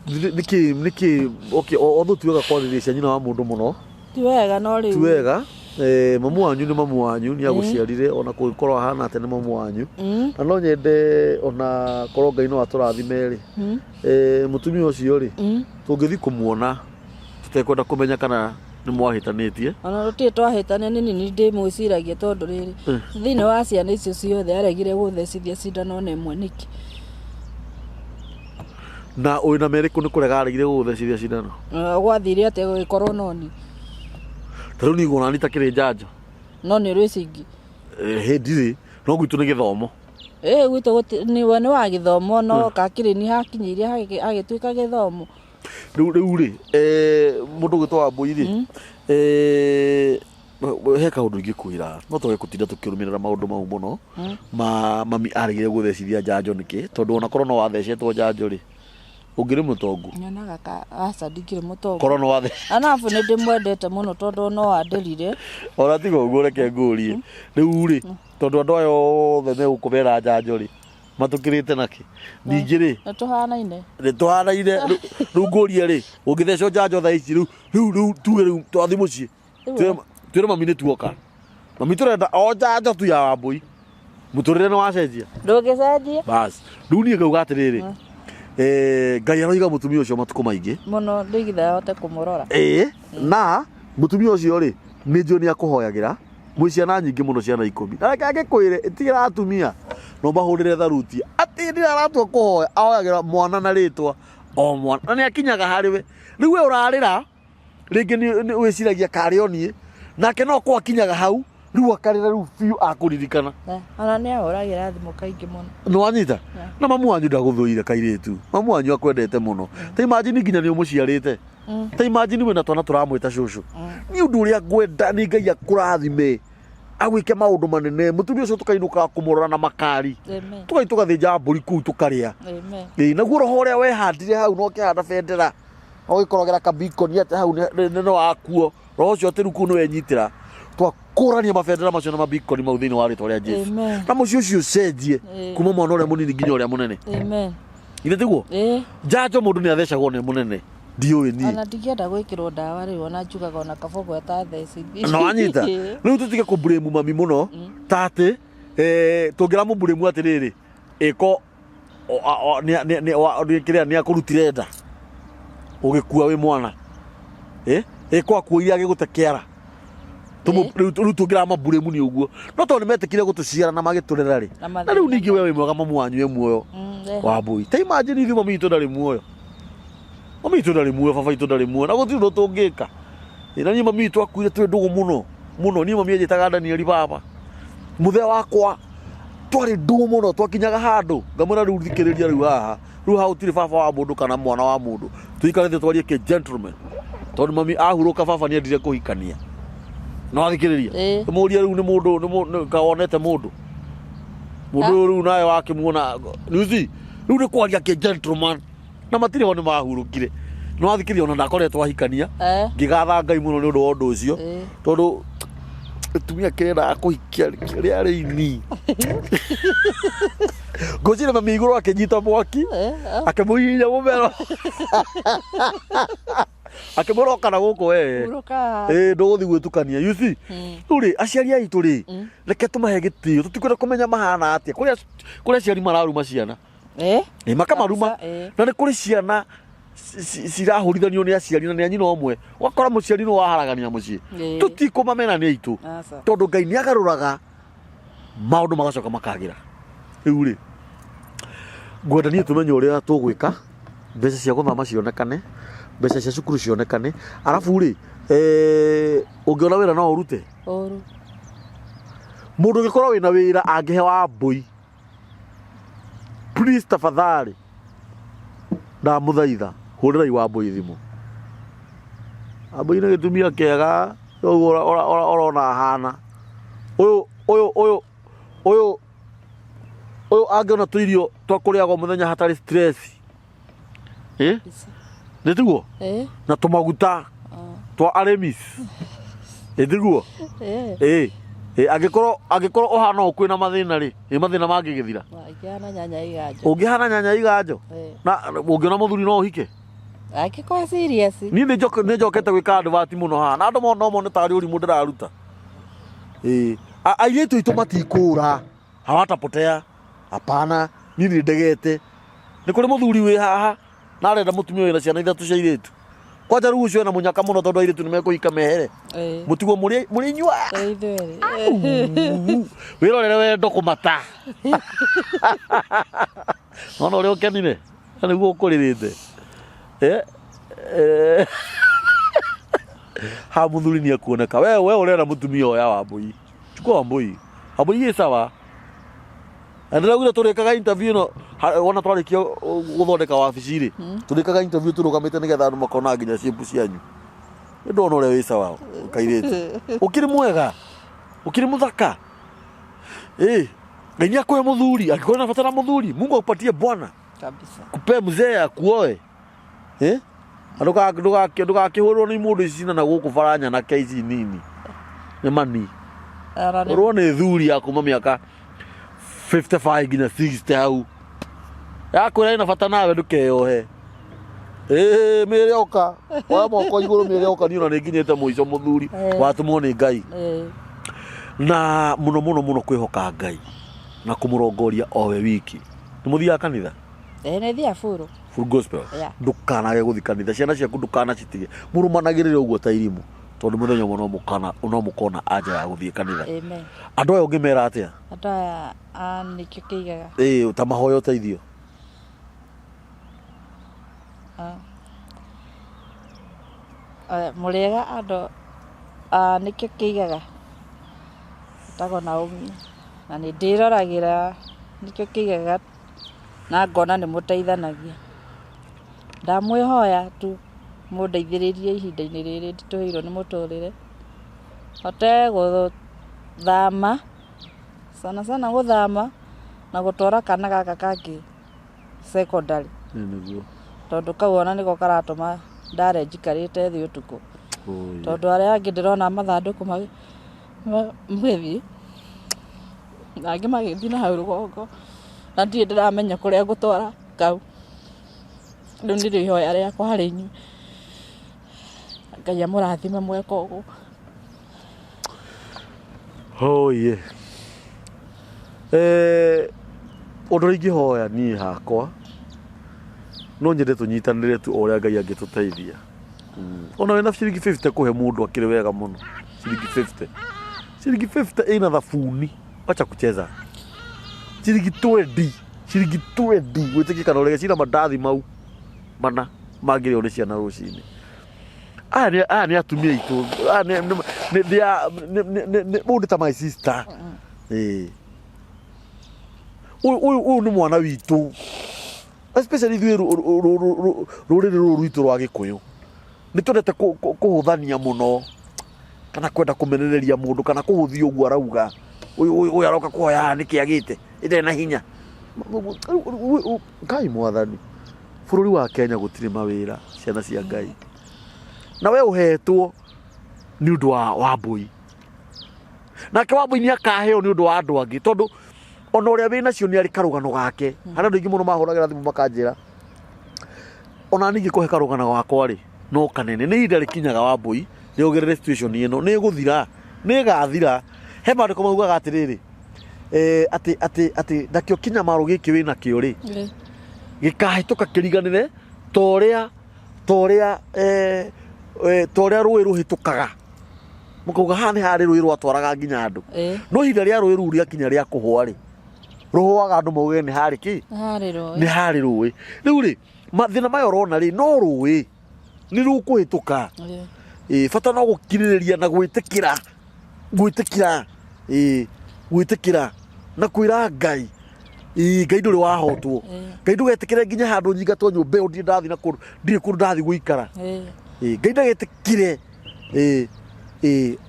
Nĩkĩ although ti wega kwarĩria cia nyina wa mũndũ mũno. Ti wega no rĩu. Ti wega. Mamu wanyu nĩ mamu wanyu, nĩ agũciarire ona kũngĩkorwo ahana atĩ nĩ mamu wanyu. Na no nyende ona korwo Ngai no atũrathime rĩ. Mũtumia ũcio rĩ, tũngĩthiĩ kũmuona tũtekwenda kũmenya kana nĩ mwahĩtanĩtie. Ona rũtirĩ twahĩtania, nĩ niĩ ndĩmwĩciragia tondũ rĩrĩ thĩinĩ wa ciana icio ciothe aregire gũthecithia cindano ona ĩmwe nĩkĩ. Na ũyũ na merĩkũ nĩ kũrega aregire gũgũthecithia cindano? Gwathire atĩa gũgĩkorwo noni. Ta rĩu nĩguo nani takĩrĩ njanjo. No nĩ rwĩcingi. Ndirĩ, no gwitũ nĩ gĩthomo. Gwitũ nĩ wa gĩthomo no kakĩrĩ ni hakinyĩire agĩtuĩka gĩthomo. Rĩu rĩ, mũndũ gwĩtwo Wambũi rĩ, he kaũndũ ingĩkwĩra, no twage gũtinda tũkĩrũmĩrĩra maũndũ mau mũno. Mami aregire gũthecithia njanjo nĩkĩ? Tondũ ona korwo no wathecetwo njanjo rĩ, ũngĩrĩ mũtongu. Nyonaga aca ndingĩrĩ mũtongu. Korwo no wathe. Anabu nĩ ndĩmwendete mũno tondũ no wanderire. Ona tiga ũguo reke ngũrie. Rĩu rĩ, tondũ andũ aya othe megũkũbera njanjo rĩ, matũkĩrĩte nakĩ? Ningĩ rĩ, nĩtũhanaine. Rĩu ngũrie rĩ, ũngĩthecwo njanjo thaa ici rĩu tuge rĩu twathi mũciĩ. Twĩre mami nĩ tuoka. Mami tũrenda o njanjo tu ya Wambũi. Mũtũrĩre nĩ wacenjia. Ndũngĩcenjia. Bas. Rĩu niĩ ngauga atĩrĩrĩ. Ngai aroiga mũtumia ũcio matukũ maingĩ mũno ndigitha ahote kũmũrora. Na mũtumia ũcio rĩ, nĩ njũĩ nĩ akũhoyagĩra mwĩ ciana nyingĩ mũno, ciana 10. Na reke angĩkwĩre ĩtigĩra atumia no mahũrĩre tharuti atĩ nĩ aratua kũhoya, ahoyagĩra mwana na rĩtwa o mwana, na nĩ akinyaga harĩ we. Rĩu we ũrarĩra rĩngĩ nĩ wĩciragia karĩ o niĩ, nake no ko akinyaga hau rĩu akarĩra rĩu biũ akũririkana. Ona nĩ ahũragĩra thimũ kaingĩ mũno. Nĩ wanyita? Na mamu wanyu ndagũthũire kairĩtu, mamu wanyu akwendete mũno. Ta imagine nginya nĩ ũmũciarĩte. Ta imagine wĩna twana tũramwĩta cũcũ. Nĩ ũndũ ũrĩa ngwenda nĩ Ngai akũrathime agwĩke maũndũ manene. Mũtumia ũcio tũkainũka kũmũrora na makari, tũgai tũgathĩnja mbũri kũu tũkarĩa. Naguo roho ũrĩa wehandire hau no kĩhanda bendera, ũgĩkorogera kabikoni atĩ hau nĩ wakuo, roho ũcio atĩ rĩu kũu nĩ wenyitĩra. Twakũrania mabendera macio na mabikoni mau thĩinĩ wa rĩtwa rĩa Jesũ. Na mũciĩ ũcio ũcenjie kuma mwana ũrĩa mũnini nginya ũrĩa mũnene. Ithe tiguo? Njanjo mũndũ nĩ athecagwo nĩ mũnene. Ndiũĩ niĩ. Ona ndingĩenda gwĩkĩrwo ndawa rĩu ona njugaga ona kabogo etathecithia. Na wanyita? Rĩu tũtige kũmburĩmu mami mũno ta atĩ tũngĩra mũmburĩmu atĩrĩrĩ ĩko nĩ akũrutire nda ũgĩkua wĩ mwana. Ĩko akuoire agĩgũte kĩara. Rĩu tũngĩra mamburĩmu nĩ ũguo. No tondũ nĩmetĩkire gũtũciara na magĩtũrera rĩ. Na rĩu ningĩ we wĩ mwega mamu wanyu wĩ muoyo. Wambũi. Ta imagine ithuĩ mami witũ ndarĩ muoyo. Mami witũ ndarĩ muoyo, baba witũ ndarĩ muoyo. Na gũtirĩ ũndũ tũngĩka. Na niĩ mami witũ akuire twĩ ndũgũ mũno. Mũno niĩ mami anjĩtaga Danieli baba. Mũthee wakwa twarĩ ndũgũ mũno, twakinyaga handũ. Ngamwĩra rĩu thikĩrĩria rĩu haha. Rĩu haha gũtirĩ baba wa mũndũ kana mwana wa mũndũ. Tũikare thĩ twarie kĩ gentleman. Tondũ mami ahurũka baba nĩ endire kũhikania. No athikĩrĩria. Mũria rĩu nĩ mũndũ kaonete mũndũ. Mundu riu nawe wakimuona Lucy riu ni kwaria ke gentleman na matire ho ni mahurukire no athikiria ona ndakoretwo ahikania ngigatha Ngai muno ni undu wa undu ucio tondu tumia kirenda kuhikia ria rini gocire mami iguru akinyita mwaki akimuhinya mumero akimoroka na guku nduguthi gwitukania you see uri aciari aitu ri reke tumahe gitio tutikwenda kumenya mahana atia kuria aciari mararuma ciana makamaruma na ni kuri ciana cirahurithanio ni aciari na ni anyina omwe wakora muciari no waharagania mucii tutikumamena ni aitu tondu Ngai ni agaruraga maundu magacoka makagira riu ri ngwenda nie tumenye uria tugwika mbeca cia guthama cionekane mbeca cia cukuru cionekane arafu ri ungiona wira no urute mundu gikorwo wina wira angihewa mbui please tafadhali ndamuthaitha hurirai wa mbui thimu ambui ni gitumia kega orona hana uyu angiona tuirio twa kuriagwo muthenya hatari stress nitiguo na tumaguta twa aremis nitiguo angikorwo uhana ukwina mathina ri mathina mangigithira ungihana nyanya iganjo na ungiona muthuri no uhike akiko serious ni njokete gwika advert muno hana andu no mone tari uri mundu raruta aiyetu itu matikura hawatapotea hapana nini ndegete ni kuri muthuri wi haha na arenda mutumia wina ciana ithatu cia iretu kwanja riu ucio na munyaka muno tondu airetu ni mekuhika mehere mutigo muri nyua wirorere wendo kumata no uri ukenire na niguo ukuririte ha muthuri ni akuoneka we urera mutumia oya wa mbui chukua wa mbui abui sawa andira gura turikaga interview no wona twarikia guthondeka wabici ri turikaga interview turugamite nigetha andu makona nginya ciembu cianyu ndona uria wi sawa kairite ukiri mwega ukiri muthaka Ngai akwe muthuri angikona na batara muthuri Mungu akupatie bwana kabisa kupe mzee akuoe nduga kihurwo ni mundu icina na guku faranya na keici nini ni mani ro ni thuri akuma miaka 55 nginya 60 hau yakwira ina bata nawe ndukeyohe mere oka wa moko iguru mere oka ni ona ni nginyete muico muthuri watumwo ni Ngai na muno kwihoka Ngai na kumurongoria owe wiki ni muthia kanitha ni thia full gospel ndukanage guthi kanitha ciana ciaku ndukana citige murumanagirire uguo ta irimu tondu muthenya muno mukona aja ya guthi kanitha amen andu ayo ngimera atia andu aya nikio kigaga utamahoya uteithio muriega andu nikio kigaga tago Naomi na ni ndiroragira nikio kigaga na ngona ni muteithanagia ndamwihoya tu mundeithiririe ihinda-ini riri ndituhirwo ni muturire hote guthama sana guthama na gutwara kana gaka kangi secondary niguo tondu kau ona niko karatuma ndare njikarite thi utuku tondu aria angi ndirona mathanduku mwethi nangi magithi na hau rugongo na ndirĩ ndiramenya kuria ngutwara kau riu ndirĩ ihoya riakwa harĩ inyuĩ Ngai amũrathime mweka ũguo oye undu ingĩhoya niĩ hakwa no nyende tũnyitanĩre tu ũrĩa Ngai angĩtũteithia ona wĩna ciringi 50 kũhe mũndũ akĩrĩ wega mũno ciringi 50 ina thabuni acha kucheza ciringi 20 gwitikikana uregecira mandathi mau mana magire one ciana rucini aya ni atumia itu mundu ta my sister uyu ni mwana witu especially ithuĩ rũrĩrĩ rũrũ rwitũ rwa Gĩkũyũ nĩ twendete kũhũthania mũno kana kwenda kũmenereria mũndũ kana kũhũthia ũguo arauga uyu aroka kuoya niki agite ite na hinya Ngai mwathani bururi wa Kenya gutire mawira ciana cia Ngai na we uhetwo ni undu wa Wambui nake Wambui ni akaheo ni undu wa andu angi tondu ona uria wina cio ni ari karugano gake hana ndu ingi muno mahuragira thimu makanjira ona ningi kuhe karugano gakwa ri no kanene ni ida rikinyaga Wambui ni ugerere situation ino ni guthira ni gathira he bandiko maugaga atiriri ati ndakio kinya maru giki wina kio ri gikahituka kiriganire toria rui ruhitukaga mukauga hani hari rui rwatwaraga nginya andu no hinda ria rui ruria kinya ria kuhwa ri ruhwaga andu mauge ni hari ki ni hari rui riu ri mathina mayo rona ri no rui ni rukuhituka bata no gukiririria na gwitikira na kwira Ngai Ngai nduri wahotwo Ngai ndugetikire nginya handu nyingatwo nyumba ndi ndathi na kundu ndiri kundu ndathi guikara Ngai ndagetikire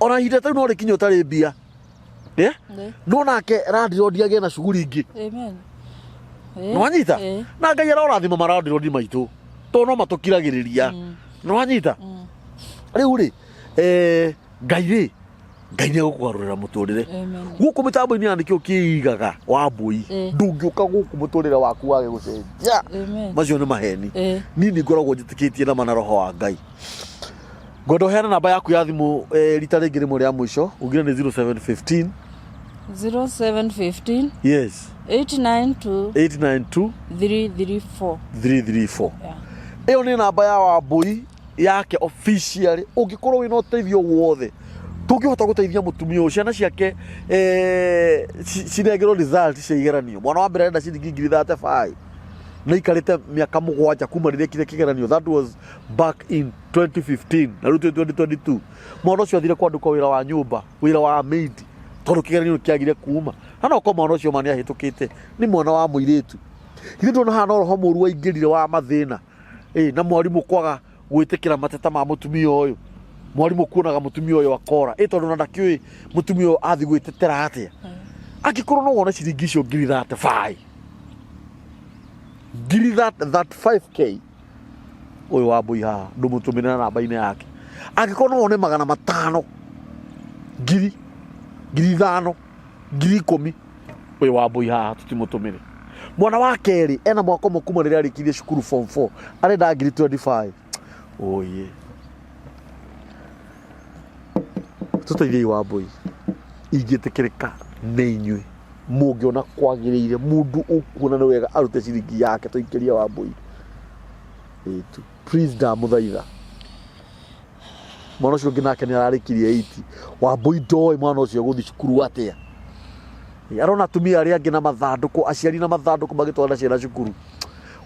ona hinda tau no rikinyo utari mbia no nake randirodi age na shuguri ingi no anyita na Ngai arathima marandirodi maitu to no matukiragiriria no anyita riu ri Ngai ni gukugarurira muturire guku mitambo-ini andikio kiigaga Wambui ndungiuka guku muturire waku wage gucenjia macio ni maheni nini ngoragwo njitikitie na mana roho wa Ngai ngondo heana namba yaku ya thimu rita ringi rimwe ria mwisho ugire ni 0715 yes 892 334 iyo ni namba ya Wambui yake officially ungikorwo wina uteithio wothe tungihota guteithia mutumia ucio ciana ciake cinengero result cia igeranio mwana wa mbere enda ciringi 35 na ikarite miaka 7 kuma riria kire kigeranio that was back in 2015 na riu 2022 mwana ucio athire kwanduka wira wa nyumba wira wa maid tondu kigeranio kiagire kuma hana ko mwana ucio mani ahitukite ni mwana wa muiritu ithe ndona hana roho muru wa ingirire wa mathina na mwarimu kwaga gwitikira mateta ma mutumia uyu mwarimu kuonaga mutumia uyu akora tondu na ndakiui mutumia uyu athi gwitetera atia angikorwo no wona ciringi icio ngiri 5k uyu Wambui haha ndumutumire na namba-ini yake angikorwo no wone 500 ngiri 5 ngiri 10 uyu Wambui haha tutimutumire mwana wa keri ena mwaka umwe kuma riria arikirie cukuru form 4 arenda ngiri 25 oye tuteithie Wambui ingitikirika ni inyui mungiona kwagiriire mundu ukuona ni wega arute ciringi yake tuikiria Wambui please da muthaitha mwana ucio nginake ni ararikirie 80 Wambui ndoi mwana ucio guthi cukuru atia arona atumia aria angi na mathanduku aciari na mathanduku magitwara ciana cukuru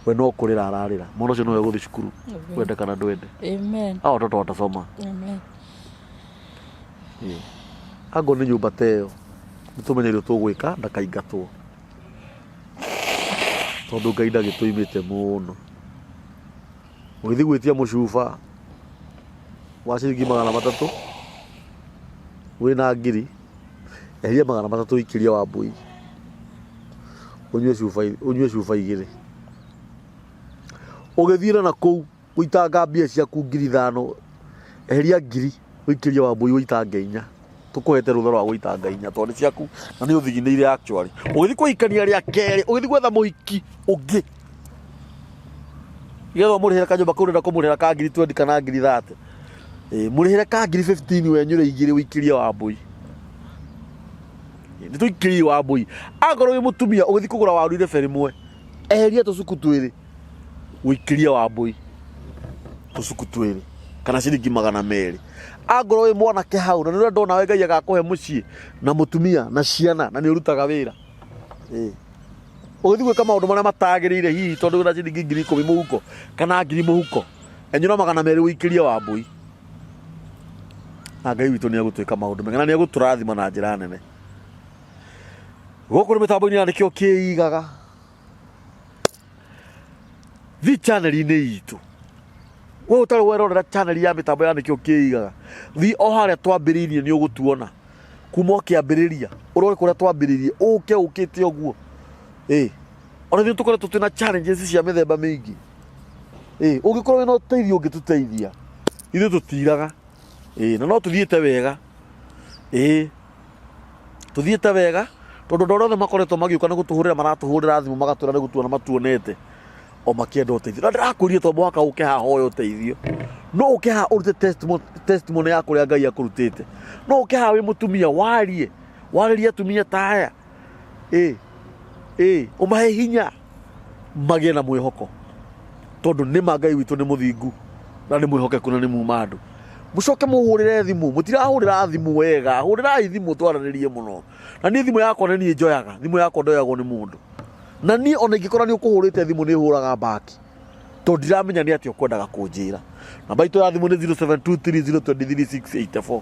we no kurira ararira mwana ucio no we guthi cukuru wende kana ndwende hao watoto watasoma ango ni nyumba teo nitumenyerio tugwika ndakaingatwo tondu Ngai ndagituimite muno ugithi gwitia mucuba wa ciringi 300 wina ngiri eheria 300 ikiria Wambui unywe cuba igiri ugithira na kou uitanga mbia ciaku 5,000 eheria ngiri wikiria Wambui uitanga 4 tukuhete rutha rwa guitanga 4 tondu ciaku na ni uthigineire actually ugithi kuikania ria keri ugithi gwetha muhiki ungi igetho murihira kanyumba kau ndenda kumurihira ka ngiri 20 kana ngiri 30 murihire ka ngiri 15 wenyure igiri wikiria Wambui ni tuikirie Wambui agoro wi mutumia ugithi kugura waru ire feri mwe eheria tucuku twiri wikiria Wambui tucuku twiri kana ciringi 200 agoro wi mwanake hau na niwe ndona we Ngai agakuhe mucii na mutumia na ciana na ni urutaga wira ugithi gwika maundu maria matagiriire hihi tondu wina ciringi 10,000 muhuko kana 1,000 muhuko enyura 200 wikiria Wambui na Ngai witu ni agutwika maundu mega na ni aguturathima na njira nene guku ni mitambo-ini andikio kiigaga thi channel-ini itu we utari werorera channel ya mitambo ya andikio kiigaga thi o haria twambiriirie ni ugutuona kuma ũkĩambĩrĩria ũrore kũrĩa twambĩrĩirie ũkĩte ũguo ona ithuĩ tũkoretwo twĩna challenges cia mĩthemba mĩingĩ ũngĩkorwo wĩna ũteithio ũngĩtũteithia ithuĩ tũtiraga na no tũthiĩte wega tũthiĩte wega tondũ andũ othe makoretwo magĩũka nĩ gũtũhũrĩra maratũhũrĩra thimũ magatwĩra nĩ gũtuona matuonete o makĩenda ũteithio na ndĩrakũria tondũ mwaka ũke haha hoya ũteithio no ũke haha ũrute testimony ya kũrĩa Ngai akũrutĩte no ũke haha wĩ mũtumia warĩrie atumia ta aya ũmahe hinya magĩe na mwĩhoko tondũ nĩma Ngai witũ nĩ mũthingu na nĩ mwĩhokeku na nĩ muuma andũ mũcoke mũhũrĩre thimũ mũtirahũrĩra thimũ wega hũrĩrai thimũ twaranĩrie mũno na niĩ thimũ yakwa nĩ niĩ njoyaga thimũ yakwa ndoyagwo nĩ mũndũ na niĩ ona ingĩkora nĩ ũkũhũrĩte thimũ nĩ hũraga baki tondũ ndiramenya nĩ atĩ ũkwendaga kũnjĩra namba itũ ya thimũ nĩ 0723023684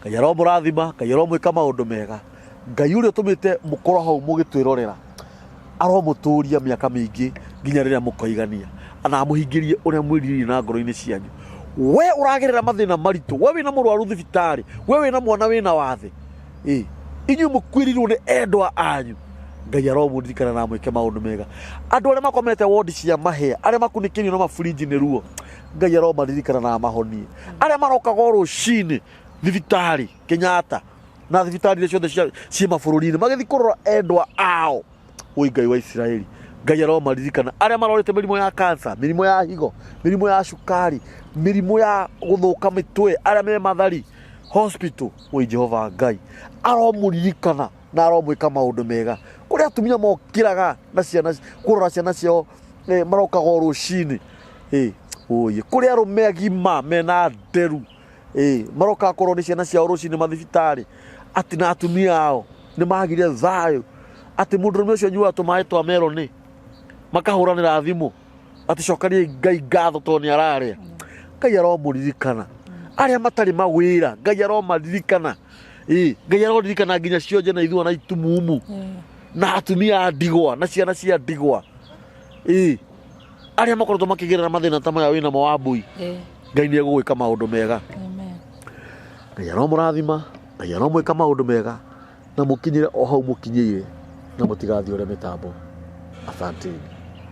Ngai aromũrathima Ngai aromwĩka maũndũ mega Ngai ũrĩa ũtũmĩte mũkorwo hau mũgĩtwĩrorera aromũtũria mĩaka mĩingĩ nginya rĩrĩa mũkoigania ana amũhingĩrie ũrĩa mwĩrirĩirie na ngoro-inĩ cianyu we ũragerera mathĩna maritũ we wĩna mũrwaru thibitarĩ we wĩna mwana wĩna wathe inyuĩ mũkuĩrirwo nĩ endwa anyu Ngai aromũririkana na amwĩke maũndũ mega andũ arĩa makomete wodi cia mahĩa arĩa makunĩkĩirio na maburinji nĩ ruo Ngai aromaririkana na amahonie arĩa marokaga rũcinĩ thibitarĩ Kenyatta na thibitarĩ iria ciothe ciĩ mabũrũri-inĩ magĩthiĩ kũrora endwa ao Ngai wa Isiraeli Ngai aromaririkana arĩa marorete mĩrimũ ya cancer mĩrimũ ya higo mĩrimũ ya cukari mĩrimũ ya gũthũka mĩtwe arĩa me mathari hospital Jehova Ngai aromũririkana na aromwĩka maũndũ mega kũrĩa atumia mokĩraga na ciana kũrora ciana ciao marokaga rũcinĩ kũrĩa arũme agima mena nderu marokaga kũrorwo nĩ ciana ciao rũcinĩ mathibitarĩ atĩ na atumia ao nĩ magire thayũ atĩ mũndũrũme ũcio anyuaga tũmaĩ twa meroni makahũranĩra thimũ atĩ cokanie Ngai ngatho tondũ nĩ ararĩa Ngai aromũririkana arĩa matarĩ mawĩra Ngai aromaririkana Ngai aroririkana nginya cionje na ithuĩ na itumumu na atumia a ndigwa na ciana cia ndigwa arĩa makoretwo makĩgerera mathĩna ta maya wĩna mo wa mbũi Ngai nĩ egũgwĩka maũndũ mega Ngai aromũrathima Ngai aromwĩka maũndũ mega na mũkinyĩre o hau mũkinyĩire na mũtigathiĩ ũrĩa mĩtambo asanteni